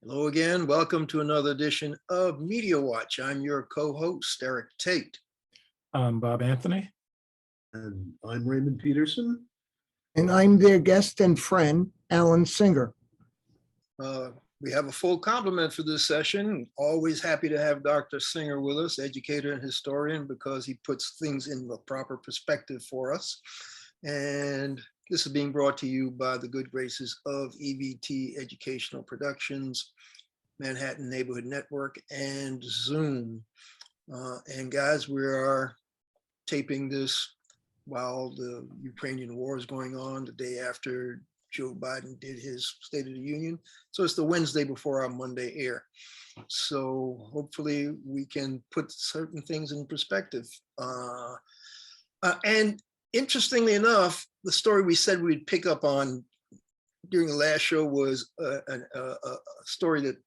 Hello again. Welcome to another edition of Media Watch. I'm your co-host, Eric Tait. I'm Bob Anthony. And I'm Raymond Peterson. And I'm their guest and friend, Alan Singer. We have a full complement for this session. Always happy to have Dr. Singer with us, educator and historian, because he puts things in the proper perspective for us. And this is being brought to you by the good graces of EVT Educational Productions, Manhattan Neighborhood Network, and Zoom. And guys, we are taping this while the Ukrainian war is going on, the day after Joe Biden did his State of the Union. So it's the Wednesday before our Monday air. So hopefully we can put certain things in perspective. And interestingly enough, the story we said we'd pick up on during the last show was a story that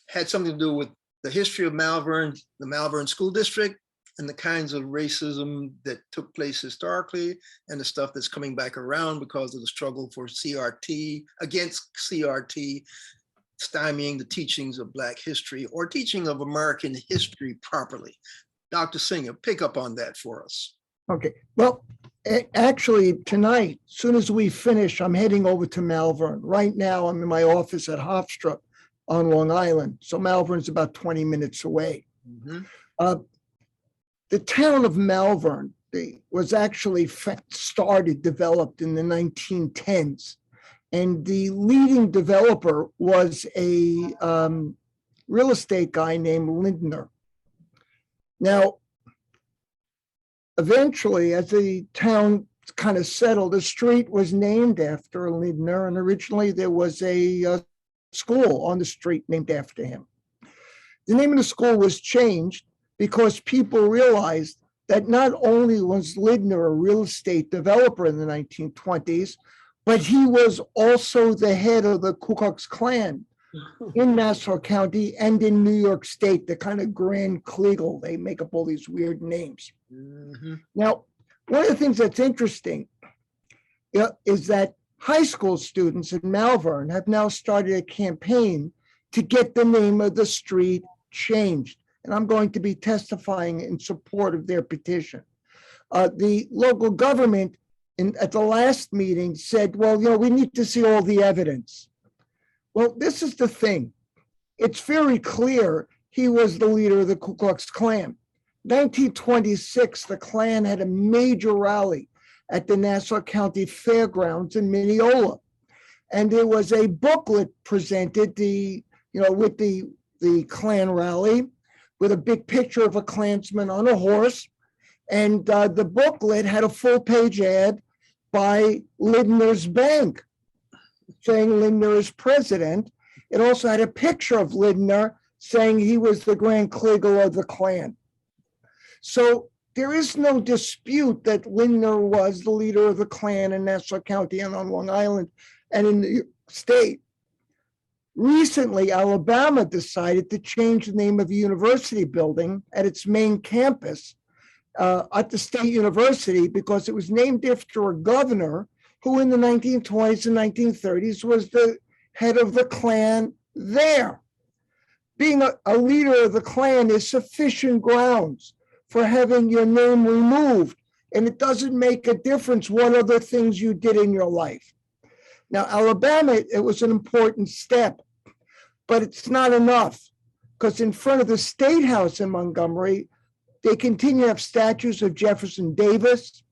had something to do with the history of Malverne, the Malverne School District, and the kinds of racism that took place historically, and the stuff that's coming back around because of the struggle for CRT, against CRT, stymieing the teachings of Black history or teaching of American history properly. Dr. Singer, pick up on that for us. Okay, well, actually tonight, as soon as we finish, I'm heading over to Malverne. Right now, I'm in my office at Hofstra on Long Island. So Malverne's about 20 minutes away. Mm-hmm. The town of Malverne was actually developed in the 1910s. And the leading developer was a real estate guy named Lindner. Now, eventually, as the town kind of settled, the street was named after Lindner, and originally there was a school on the street named after him. The name of the school was changed because people realized that not only was Lindner a real estate developer in the 1920s, but he was also the head of the Ku Klux Klan in Nassau County and in New York State, the kind of Grand Kleagle. They make up all these weird names. Mm-hmm. Now, one of the things that's interesting is that high school students in Malverne have now started a campaign to get the name of the street changed. And I'm going to be testifying in support of their petition. The local government at the last meeting said, well, we need to see all the evidence. Well, this is the thing. It's very clear he was the leader of the Ku Klux Klan. 1926, the Klan had a major rally at the Nassau County Fairgrounds in Mineola. And there was a booklet presented with the Klan rally, with a big picture of a Klansman on a horse. And the booklet had a full-page ad by Lindner's bank, saying Lindner is president. It also had a picture of Lindner saying he was the Grand Kleagle of the Klan. So there is no dispute that Lindner was the leader of the Klan in Nassau County and on Long Island and in New York State. Recently, Alabama decided to change the name of a university building at its main campus at the state university because it was named after a governor who in the 1920s and 1930s was the head of the Klan there. Being a leader of the Klan is sufficient grounds for having your name removed, and it doesn't make a difference what other things you did in your life. Now, Alabama, it was an important step, but it's not enough because in front of the State House in Montgomery, they continue to have statues of Jefferson Davis,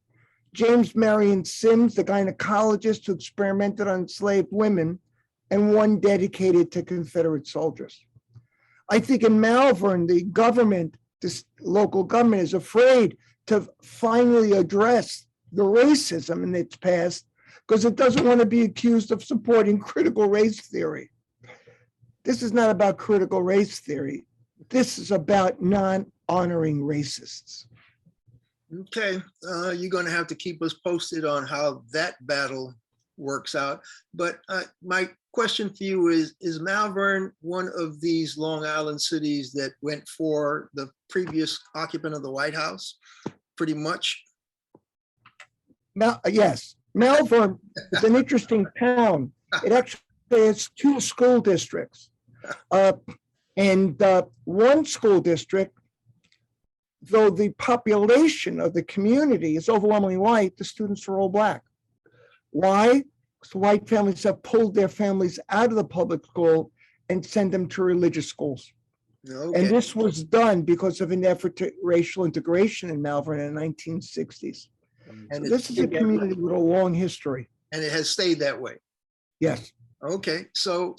James Marion Sims, the gynecologist who experimented on enslaved women, and one dedicated to Confederate soldiers. I think in Malverne, the government, this local government is afraid to finally address the racism in its past because it doesn't want to be accused of supporting critical race theory. This is not about critical race theory. This is about non-honoring racists. Okay, you're going to have to keep us posted on how that battle works out. But my question for you is Malverne one of these Long Island cities that went for the previous occupant of the White House, pretty much? Yes, Malverne is an interesting town. It actually has two school districts. One school district, though the population of the community is overwhelmingly white, the students are all Black. Why? Because white families have pulled their families out of the public school and send them to religious schools. Okay. And this was done because of an effort to racial integration in Malverne in the 1960s. And So this is a community with a long history. And it has stayed that way. Yes. Okay, so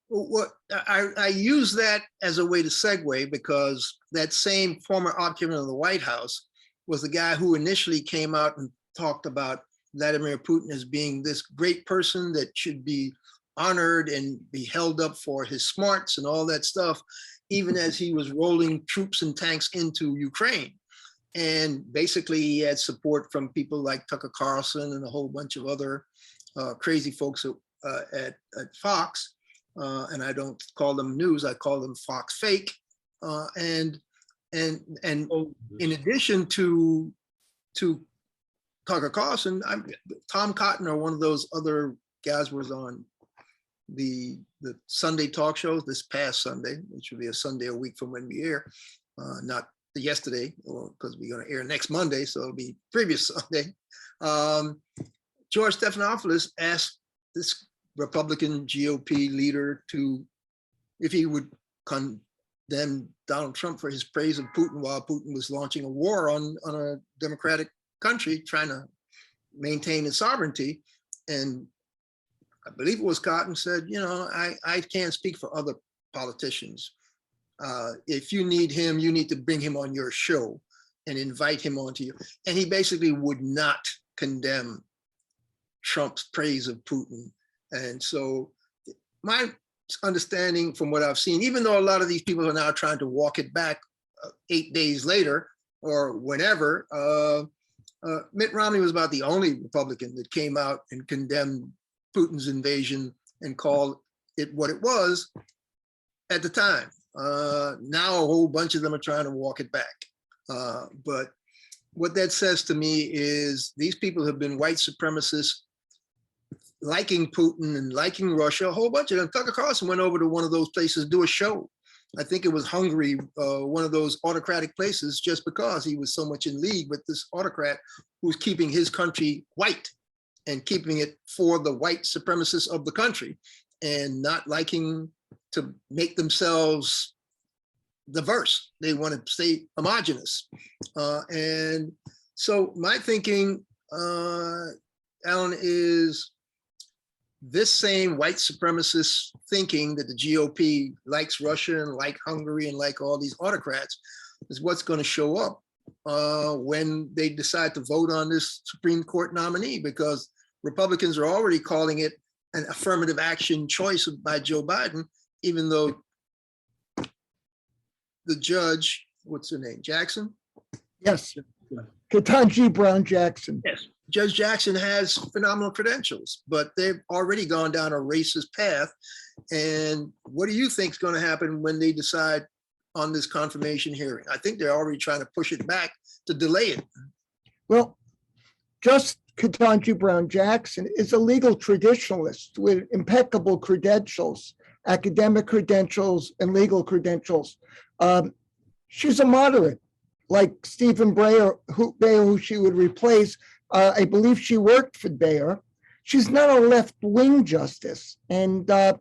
what I use that as a way to segue, because that same former occupant of the White House was the guy who initially came out and talked about Vladimir Putin as being this great person that should be honored and be held up for his smarts and all that stuff, even as he was rolling troops and tanks into Ukraine. And basically he had support from people like Tucker Carlson and a whole bunch of other crazy folks at Fox. And I don't call them news, I call them Fox fake. And in addition to Tucker Carlson, Tom Cotton or one of those other guys was on the Sunday talk shows this past Sunday, which will be a Sunday a week from when we air, not yesterday, because we're going to air next Monday, so it'll be previous Sunday. George Stephanopoulos asked this Republican GOP leader if he would condemn Donald Trump for his praise of Putin while Putin was launching a war on a democratic country trying to maintain its sovereignty. And I believe it was Cotton said, I can't speak for other politicians. If you need him, you need to bring him on your show and invite him onto you. And he basically would not condemn Trump's praise of Putin. And so my understanding from what I've seen, even though a lot of these people are now trying to walk it back 8 days later or whenever, Mitt Romney was about the only Republican that came out and condemned Putin's invasion and called it what it was at the time. Now a whole bunch of them are trying to walk it back. But what that says to me is these people have been white supremacists, liking Putin and liking Russia, a whole bunch of them. Tucker Carlson went over to one of those places to do a show. I think it was Hungary, one of those autocratic places, just because he was so much in league with this autocrat who's keeping his country white and keeping it for the white supremacists of the country and not liking to make themselves diverse. They want to stay homogenous. And so my thinking, Alan, is this same white supremacist thinking that the GOP likes Russia and like Hungary and like all these autocrats is what's going to show up when they decide to vote on this Supreme Court nominee, because Republicans are already calling it an affirmative action choice by Joe Biden, even though the judge, what's her name, Jackson? Yes. Ketanji Brown Jackson. Yes. Judge Jackson has phenomenal credentials, but they've already gone down a racist path. And what do you think is going to happen when they decide on this confirmation hearing? I think they're already trying to push it back to delay it. Well, just Ketanji Brown Jackson is a legal traditionalist with impeccable credentials, academic credentials and legal credentials. She's a moderate, like Stephen Breyer, who she would replace. I believe she worked for Breyer. She's not a left-wing justice. And Breyer,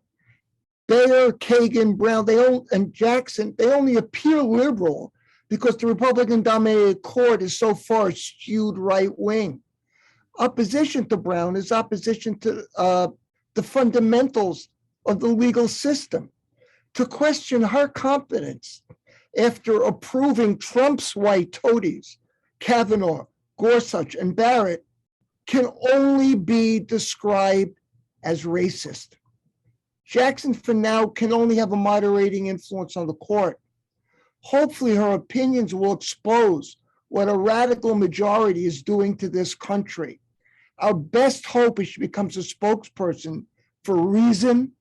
Kagan, Brown, and Jackson, they only appear liberal because the Republican-dominated court is so far skewed right-wing. Opposition to Brown is opposition to the fundamentals of the legal system. To question her competence after approving Trump's white toadies, Kavanaugh, Gorsuch, and Barrett, can only be described as racist. Jackson, for now, can only have a moderating influence on the court. Hopefully, her opinions will expose what a radical majority is doing to this country. Our best hope is she becomes a spokesperson for reason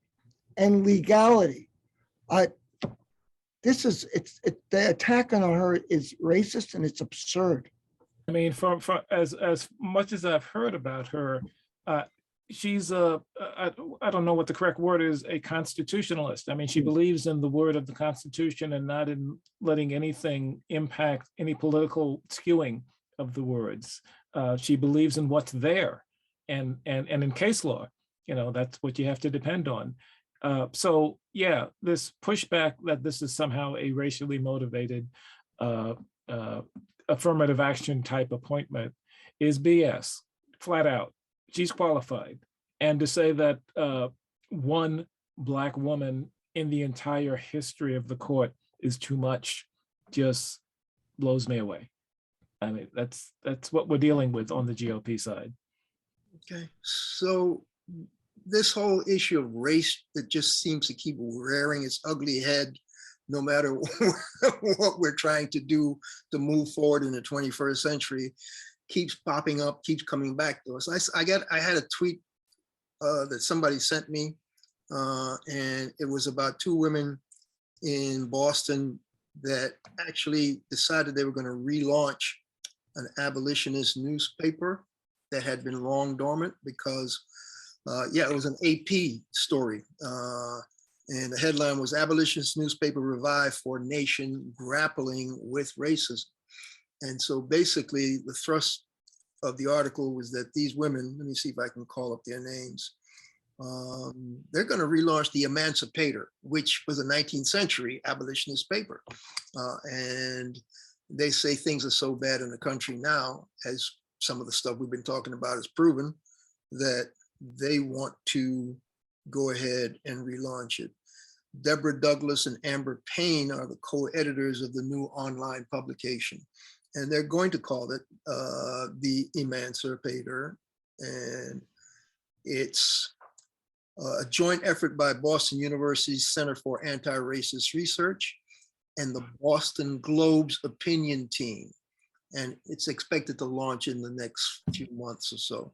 and legality. The attack on her is racist and it's absurd. I mean, from as much as I've heard about her, she's I don't know what the correct word is, a constitutionalist. I mean, she believes in the word of the Constitution and not in letting anything impact any political skewing of the words. She believes in what's there, and in case law, that's what you have to depend on. So yeah, this pushback that this is somehow a racially motivated affirmative action type appointment is BS, flat out. She's qualified. And to say that one Black woman in the entire history of the court is too much just blows me away. I mean, that's what we're dealing with on the GOP side. Okay, so this whole issue of race that just seems to keep rearing its ugly head, no matter what we're trying to do to move forward in the 21st century, keeps popping up, keeps coming back to us. I had a tweet that somebody sent me, and it was about two women in Boston that actually decided they were going to relaunch an abolitionist newspaper that had been long dormant because, it was an AP story. And the headline was "Abolitionist Newspaper Revived for Nation Grappling with Racism." And so basically the thrust of the article was that these women, let me see if I can call up their names. They're going to relaunch the Emancipator, which was a 19th century abolitionist paper. And they say things are so bad in the country now, as some of the stuff we've been talking about has proven, that they want to go ahead and relaunch it. Deborah Douglas and Amber Payne are the co-editors of the new online publication. And they're going to call it the Emancipator. And it's a joint effort by Boston University's Center for Anti-Racist Research and the Boston Globe's opinion team. And it's expected to launch in the next few months or so.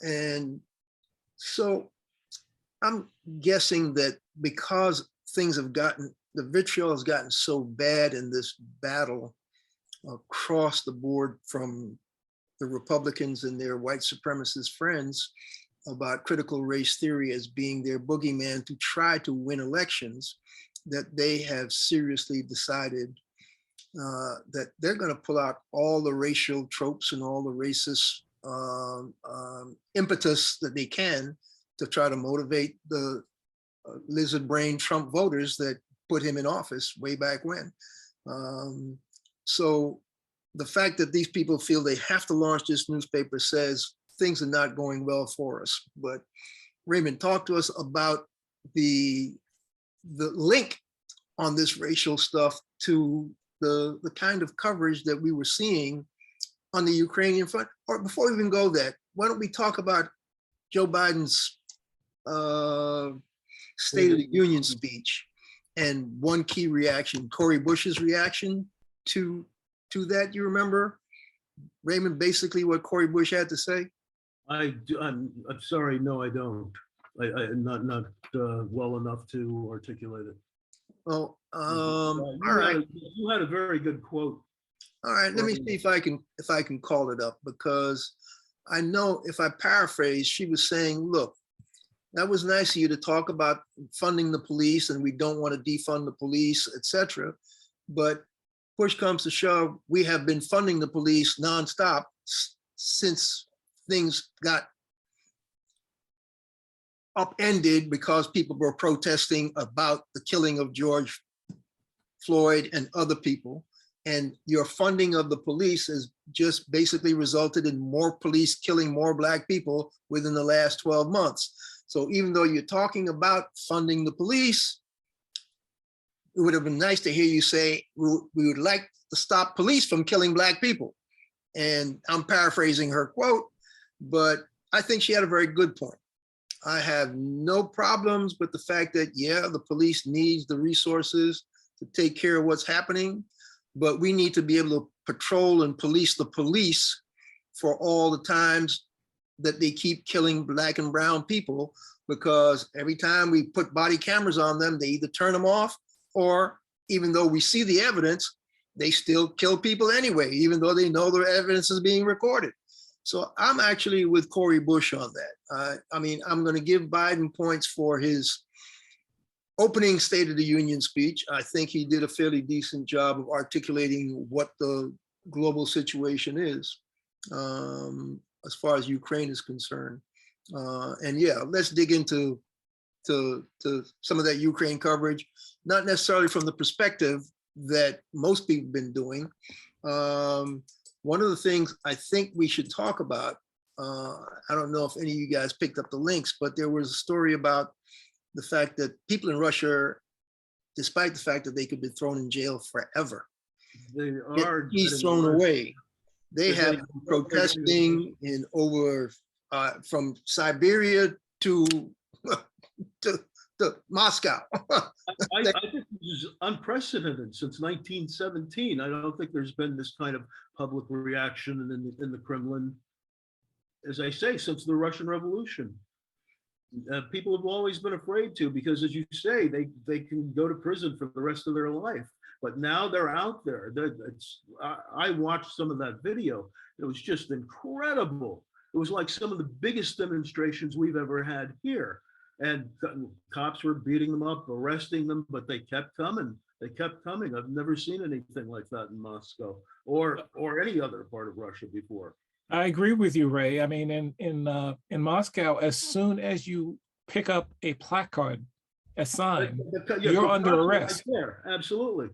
And so I'm guessing that because things have gotten, the vitriol has gotten so bad in this battle across the board from the Republicans and their white supremacist friends about critical race theory as being their boogeyman to try to win elections, that they have seriously decided that they're going to pull out all the racial tropes and all the racist impetus that they can to try to motivate the lizard brain Trump voters that put him in office way back when. So the fact that these people feel they have to launch this newspaper says things are not going well for us. But Raymond, talk to us about the link on this racial stuff to the kind of coverage that we were seeing on the Ukrainian front. Or before we even go there, why don't we talk about Joe Biden's State of the Union speech and one key reaction, Cori Bush's reaction to that. You remember, Raymond, basically what Cori Bush had to say? I'm sorry, no, I don't. I'm not well enough to articulate it. Oh, all right. You had a very good quote. All right, let me see if I can call it up, because I know if I paraphrase, she was saying, look, that was nice of you to talk about funding the police and we don't want to defund the police, etc. But push comes to shove, we have been funding the police nonstop since things got upended because people were protesting about the killing of George Floyd and other people. And your funding of the police has just basically resulted in more police killing more Black people within the last 12 months. So even though you're talking about funding the police, it would have been nice to hear you say, we would like to stop police from killing Black people. And I'm paraphrasing her quote, but I think she had a very good point. I have no problems with the fact that, yeah, the police needs the resources to take care of what's happening, but we need to be able to patrol and police the police for all the times that they keep killing Black and brown people, because every time we put body cameras on them, they either turn them off, or even though we see the evidence, they still kill people anyway, even though they know their evidence is being recorded. So I'm actually with Cori Bush on that. I mean, I'm going to give Biden points for his opening State of the Union speech. I think he did a fairly decent job of articulating what the global situation is as far as Ukraine is concerned. And yeah, let's dig into some of that Ukraine coverage, not necessarily from the perspective that most people have been doing. One of the things I think we should talk about, I don't know if any of you guys picked up the links, but there was a story about the fact that people in Russia, despite the fact that they could be thrown in jail forever, They get are keys getting thrown worse. away. They They're have getting- been protesting in over from Siberia to Moscow. I think this is unprecedented since 1917. I don't think there's been this kind of public reaction in the Kremlin, as I say, since the Russian Revolution. People have always been afraid to, because as you say, they can go to prison for the rest of their life. But now they're out there. I watched some of that video. It was just incredible. It was like some of the biggest demonstrations we've ever had here. And cops were beating them up, arresting them, but they kept coming. They kept coming. I've never seen anything like that in Moscow or any other part of Russia before. I agree with you, Ray. I mean, in Moscow, as soon as you pick up a placard, a sign, Yeah, you're the under cops are arrest. right there. Absolutely,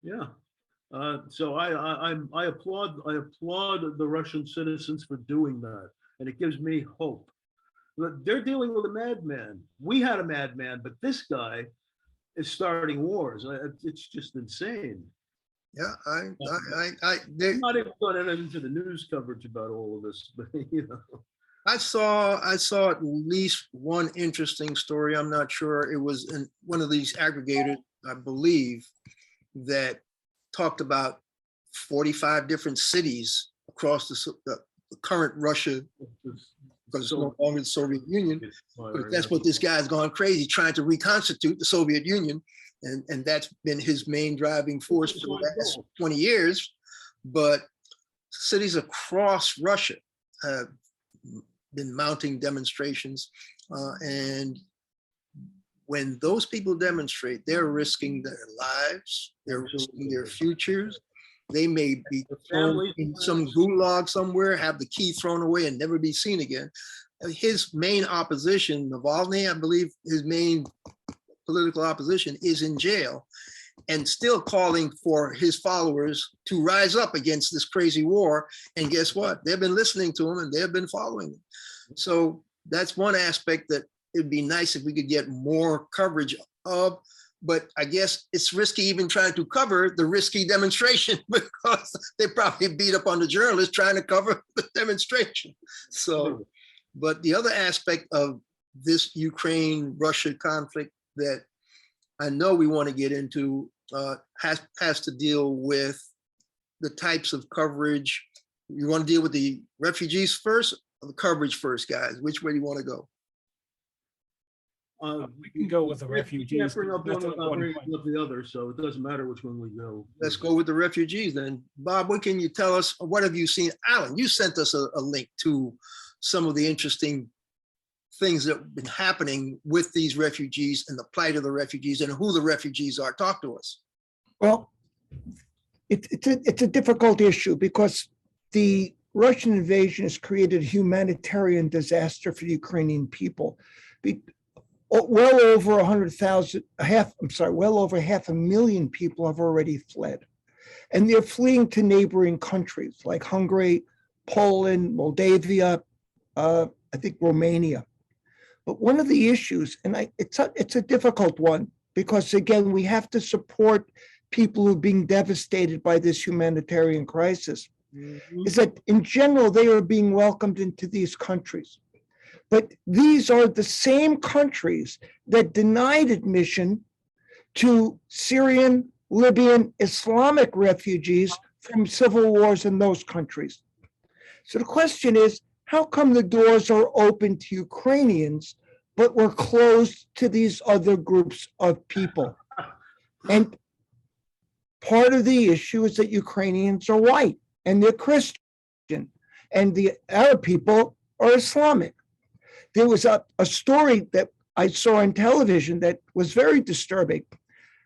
yeah. So I applaud the Russian citizens for doing that, and it gives me hope. But they're dealing with a madman. We had a madman, but this guy is starting wars. It's just insane. Yeah, I'm not even going into the news coverage about all of this, but you know. I saw at least one interesting story. I'm not sure. It was in one of these aggregators, I believe, that talked about 45 different cities across the current Russia, because it's no longer the Soviet Union. But that's what this guy's gone crazy, trying to reconstitute the Soviet Union. And that's been his main driving force for the last 20 years. But cities across Russia have been mounting demonstrations. And when those people demonstrate, they're risking their lives, they're risking their futures. They may be thrown in some gulag somewhere, have the key thrown away and never be seen again. His main opposition, Navalny, I believe his main political opposition, is in jail and still calling for his followers to rise up against this crazy war. And guess what? They've been listening to him and they've been following him. So that's one aspect that it'd be nice if we could get more coverage of, but I guess it's risky even trying to cover the risky demonstration because they probably beat up on the journalists trying to cover the demonstration. So, but the other aspect of this Ukraine-Russia conflict that I know we want to get into has to deal with the types of coverage. You want to deal with the refugees first or the coverage first, guys? Which way do you want to go? We can go with the refugees. You can't bring up That's one an without important bringing up the other, so it doesn't matter which one we go. Let's go with the refugees then. Bob, what can you tell us? What have you seen? Alan, you sent us a link to some of the interesting things that have been happening with these refugees and the plight of the refugees and who the refugees are. Talk to us. Well, it's a difficult issue because the Russian invasion has created a humanitarian disaster for the Ukrainian people. Well over 100,000, well over 500,000 people have already fled. And they're fleeing to neighboring countries like Hungary, Poland, Moldavia, I think Romania. But one of the issues, and it's a difficult one, because again, we have to support people who are being devastated by this humanitarian crisis, is that in general, they are being welcomed into these countries. But these are the same countries that denied admission to Syrian, Libyan, Islamic refugees from civil wars in those countries. So the question is, how come the doors are open to Ukrainians, but were closed to these other groups of people? And part of the issue is that Ukrainians are white and they're Christian. and the Arab people are Islamic. There was a story that I saw on television that was very disturbing.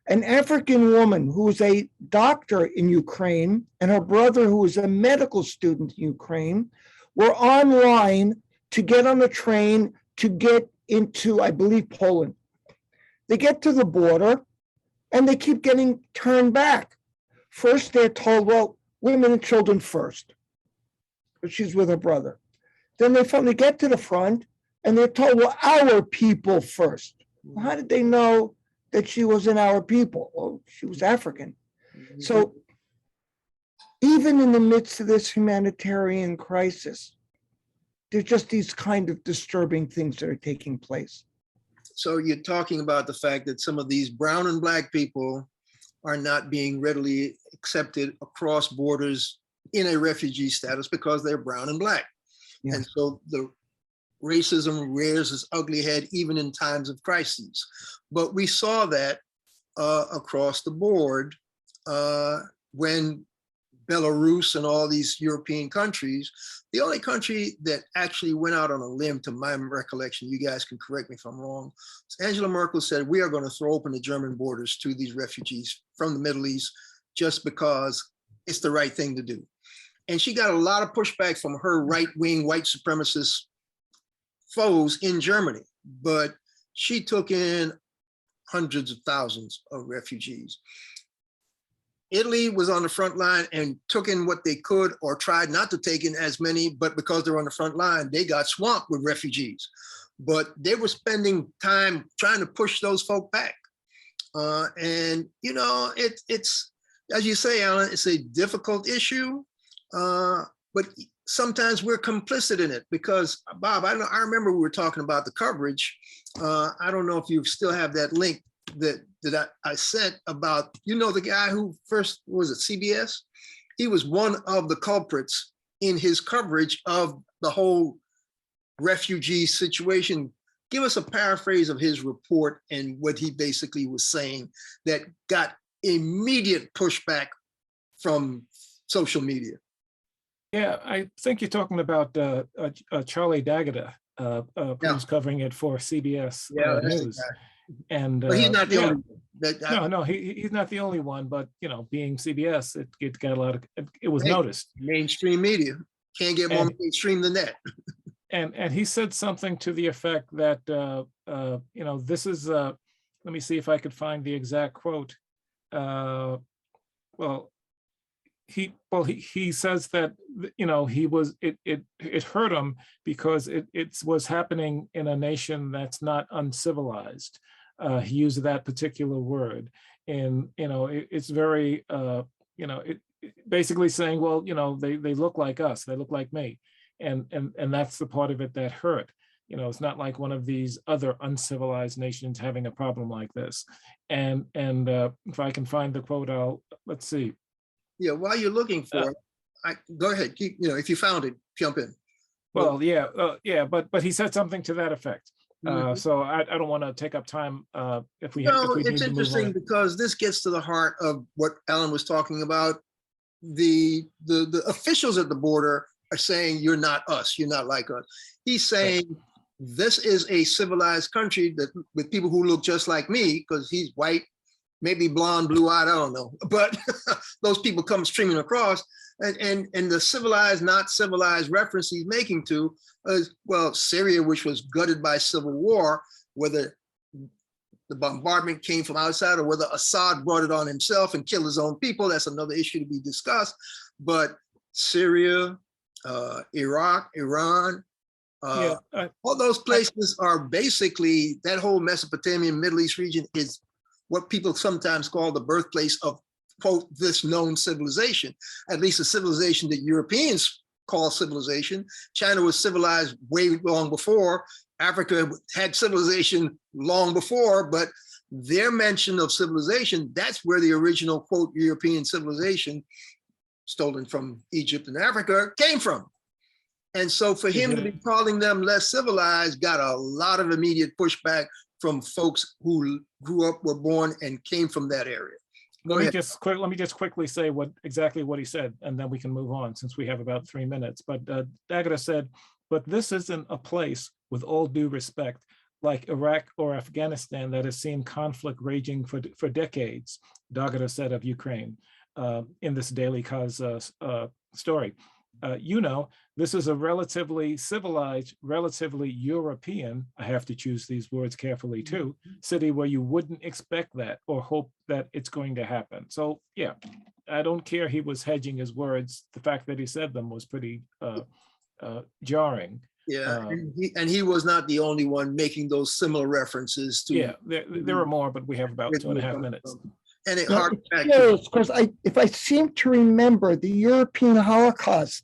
An African woman who was a doctor in Ukraine and her brother, who was a medical student in Ukraine, were online to get on a train to get into, I believe, Poland. They get to the border and they keep getting turned back. First, they're told, well, women and children first. She's with her brother. Then they finally get to the front and they're told, well, our people first. Well, how did they know that she wasn't our people? Well, she was African. So even in the midst of this humanitarian crisis, there's just these kind of disturbing things that are taking place. So you're talking about the fact that some of these brown and black people are not being readily accepted across borders in a refugee status because they're brown and black. Yeah. And so the racism rears its ugly head even in times of crises. But we saw that across the board when Belarus and all these European countries, the only country that actually went out on a limb, to my recollection, you guys can correct me if I'm wrong, Angela Merkel said, we are going to throw open the German borders to these refugees from the Middle East just because it's the right thing to do. And she got a lot of pushback from her right-wing white supremacist foes in Germany, but she took in hundreds of thousands of refugees. Italy was on the front line and took in what they could, or tried not to take in as many, but because they're on the front line, they got swamped with refugees. But they were spending time trying to push those folk back. And, you know, it's, as you say, Alan, it's a difficult issue, but sometimes we're complicit in it because, Bob, I remember we were talking about the coverage. I don't know if you still have that link that I sent about, you know, the guy who first was at CBS. He was one of the culprits in his coverage of the whole refugee situation. Give us a paraphrase of his report and what he basically was saying that got immediate pushback from social media. Yeah, I think you're talking about Charlie D'Agata, who's covering it for CBS News. And but he's not the only one. No, he's not the only one, but you know, being CBS, it got a lot of, it was noticed. Mainstream media can't get more mainstream than that. And he said something to the effect that you know, this is let me see if I could find the exact quote. He says that, you know, it hurt him because it was happening in a nation that's not uncivilized. He used that particular word, and you know, it's very you know, it basically saying, well, you know, they look like us, they look like me, and that's the part of it that hurt. You know, it's not like one of these other uncivilized nations having a problem like this. And if I can find the quote, let's see. Yeah, while you're looking for it, go ahead. Keep, you know, if you found it, jump in. Well, yeah, but he said something to that effect. So I don't want to take up time if we. No, if we it's interesting because this gets to the heart of what Alan was talking about. The officials at the border are saying, "You're not us. You're not like us." He's saying, "This is a civilized country that with people who look just like me," because he's white. Maybe blonde, blue-eyed, I don't know. But those people come streaming across, and the civilized, not civilized reference he's making to is, well, Syria, which was gutted by civil war, whether the bombardment came from outside or whether Assad brought it on himself and killed his own people, that's another issue to be discussed. But Syria, Iraq, Iran, all those places are basically, that whole Mesopotamian Middle East region is what people sometimes call the birthplace of, quote, this known civilization, at least a civilization that Europeans call civilization. China was civilized way long before. Africa had civilization long before, but their mention of civilization, that's where the original, quote, European civilization, stolen from Egypt and Africa, came from. And so for him to be calling them less civilized got a lot of immediate pushback from folks who grew up, were born, and came from that area. Let me ahead. just quickly say exactly what he said, and then we can move on since we have about 3 minutes. But Educator said, but this isn't a place, with all due respect, like Iraq or Afghanistan that has seen conflict raging for decades, Educator said of Ukraine in this Daily Kaz story. This is a relatively civilized, relatively European, I have to choose these words carefully too, city where you wouldn't expect that or hope that it's going to happen. So yeah, I don't care he was hedging his words. The fact that he said them was pretty jarring. Yeah, and he was not the only one making those similar references to. Yeah, there are more, but we have about 2.5 minutes. And it Now, harked it's back curious, because if I seem to remember, the European Holocaust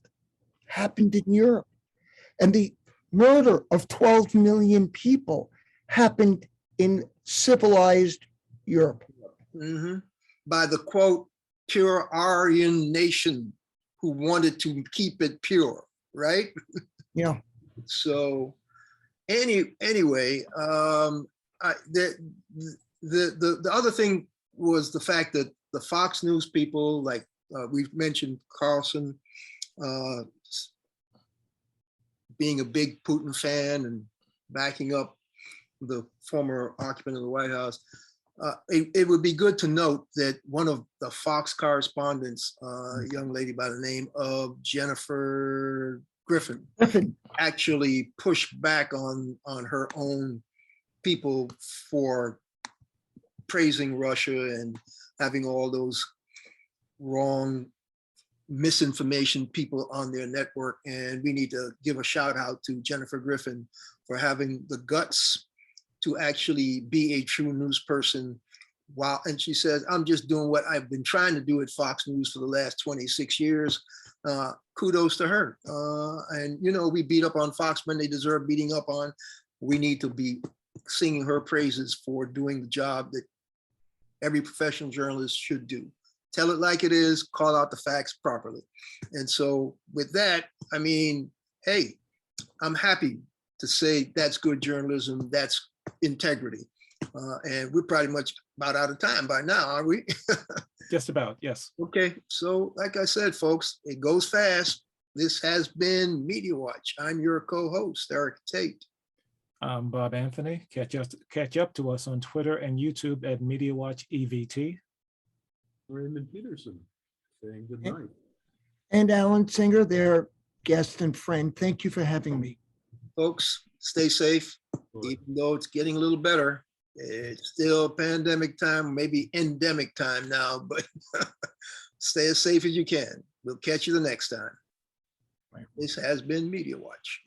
happened in Europe, and the murder of 12 million people happened in civilized Europe. by the quote, pure Aryan nation who wanted to keep it pure, right? Yeah. So anyway, the other thing was the fact that the Fox News people, like we've mentioned Carlson, being a big Putin fan and backing up the former occupant of the White House, it would be good to note that one of the Fox correspondents, a young lady by the name of Jennifer Griffin, actually pushed back on her own people for praising Russia and having all those wrong misinformation people on their network. And we need to give a shout out to Jennifer Griffin for having the guts to actually be a true news person. Wow. And she says, I'm just doing what I've been trying to do at Fox News for the last 26 years. Kudos to her. And, we beat up on Fox when they deserve beating up on. We need to be singing her praises for doing the job that every professional journalist should do. Tell it like it is, call out the facts properly. And so with that, I mean, hey, I'm happy to say that's good journalism, that's integrity. And we're pretty much about out of time by now, are we? Just about, yes. Okay, so like I said, folks, it goes fast. This has been Media Watch. I'm your co-host, Eric Tait. I'm Bob Anthony. Catch up to us on Twitter and YouTube at Media Watch EVT. Raymond Peterson saying good night. And Alan Singer, their guest and friend. Thank you for having me. Folks, stay safe. Even though it's getting a little better, it's still pandemic time, maybe endemic time now, but stay as safe as you can. We'll catch you the next time. This has been Media Watch.